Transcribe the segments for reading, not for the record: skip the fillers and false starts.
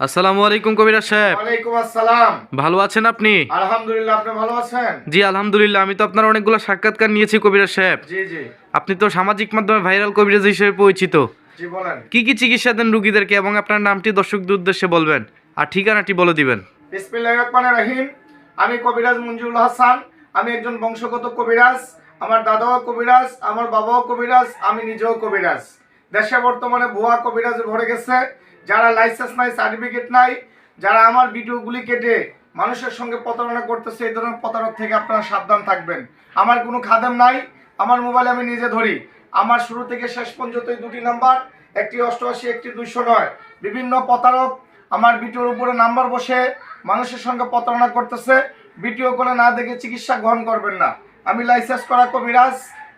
আসসালামু আলাইকুম কবিরাজ সাহেব। ওয়ালাইকুম আসসালাম। ভালো আছেন আপনি? আলহামদুলিল্লাহ, আপনি ভালো আছেন? জি আলহামদুলিল্লাহ। আমি তো আপনার অনেকগুলো সাক্ষাৎকার নিয়েছি কবিরাজ সাহেব। জি জি আপনি তো সামাজিক মাধ্যমে ভাইরাল কবিরাজ হিসেবে পরিচিত। জি বলেন। কি কি চিকিৎসা দেন রুগীদেরকে এবং আপনার নামটি দর্শকদের উদ্দেশ্যে বলবেন আর ঠিকানাটি বলে দিবেন। বিসমিল্লাহির রহমানির রহিম। আমি কবিরাজ মঞ্জুরুল হাসান। আমি একজন বংশগত কবিরাজ। আমার দাদাও কবিরাজ, আমার বাবাও কবিরাজ, আমি নিজেও কবিরাজ। দেশে বর্তমানে ভুয়া কবিরাজ ভরে গেছে। যারা লাইসেন্স নাই, সার্টিফিকেট নাই, যারা আমার ভিডিওগুলি কেটে মানুষের সঙ্গে প্রতারণা করতেছে, এই ধরনের প্রতারক থেকে আপনারা সাবধান থাকবেন। আমার কোনো খাদেম নাই, আমার মোবাইলে আমি নিজে ধরি। আমার শুরু থেকে শেষ পর্যন্ত এই দুটি নাম্বার, একটি 88, একটি 209। বিভিন্ন প্রতারক আমার ভিডিওর উপরে নাম্বার বসে মানুষের সঙ্গে প্রতারণা করতেছে। ভিডিও করে না দেখে চিকিৎসা গ্রহণ করবেন না। আমি লাইসেন্স করা কবিরাজ,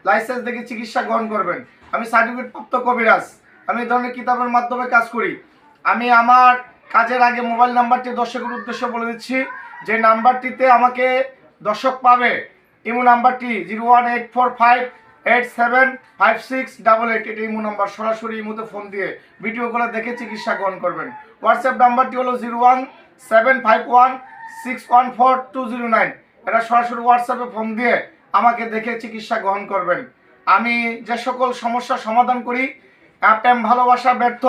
লাইসেন্স দেখে চিকিৎসা গ্রহণ করবেন। আমি সার্টিফিকেট প্রাপ্ত কবিরাজ। আমি এই ধরনের কিতাবের মাধ্যমে কাজ করি। আমি আমার কাজের আগে মোবাইল নাম্বারটি দর্শকের উদ্দেশ্যে বলে দিচ্ছি, যে নাম্বারটিতে আমাকে দর্শক পাবে। ইমো নাম্বারটি 01845875688। এটা ইমো নাম্বার। সরাসরি ইমোতে ফোন দিয়ে ভিডিও করে দেখে চিকিৎসা গ্রহণ করবেন। হোয়াটসঅ্যাপ নাম্বারটি হলো 01751614209। এটা সরাসরি হোয়াটসঅ্যাপে ফোন দিয়ে আমাকে দেখে চিকিৎসা গ্রহণ করবেন। আমি যে সকল সমস্যার সমাধান করি, প্রেম ভালোবাসা ব্যর্থ,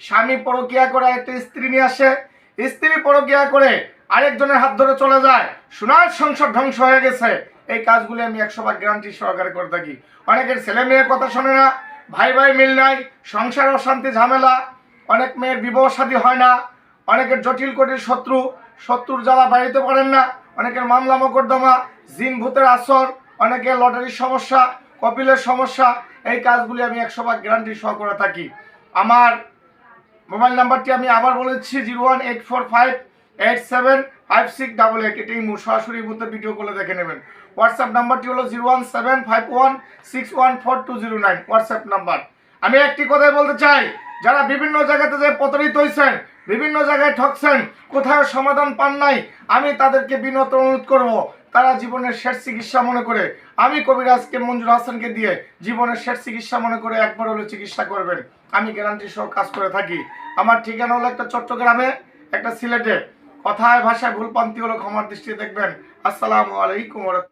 স্বামী পরকীয়া করে একটা স্ত্রী নিয়ে আসে, স্ত্রী পরকীয়া করে আরেকজনের হাত ধরে চলে যায়, সোনার সংসার ধ্বংস হয়ে গেছে, এই কাজগুলি আমি 100% গ্যারান্টি সহকারে করে থাকি। অনেকের ছেলে মেয়ের কথা শোনে না, ভাই ভাই মিল নাই, সংসার অশান্তি ঝামেলা, অনেক মেয়ের বিবাহ শাদী হয় না, অনেকের জটিল কঠিন শত্রুর জ্বালা বাড়িতে পারেন না, অনেকের মামলা মোকদ্দমা, জিন ভূতের আসর, অনেকের লটারির সমস্যা, কপিলের সমস্যা, এই কাজগুলি আমি 100% গ্যারান্টি সহ করে থাকি। আমার মোবাইল নাম্বারটি আমি আবার বলেছি, 01845875688। এটাই সরাসরি বুথে ভিডিও করে দেখে নেবেন। হোয়াটসঅ্যাপ নাম্বারটি হলো 01751614209 হোয়াটসঅ্যাপ নাম্বার। আমি একটি কথাই বলতে চাই, যারা বিভিন্ন জায়গাতে যে প্রতারিত হয়েছেন, বিভিন্ন জায়গায় ঠকছেন, কোথাও সমাধান পান নাই, আমি তাদেরকে বিনত অনুরোধ করব, তারা জীবনের শেষ চিকিৎসা মনে করে আমি কবিরাজকে মঞ্জুর হাসানকে দিয়ে জীবনের শেষ চিকিৎসা মনে করে একবার হলে চিকিৎসা করবেন। আমি গ্যারান্টি সহ কাজ করে থাকি। আমার ঠিকানা হলো একটা চট্টগ্রামে, একটা সিলেটে। কথায় ভাষায় ভুলপান্তি হলো ক্ষমার দৃষ্টিতে দেখবেন। আসসালামু আলাইকুম।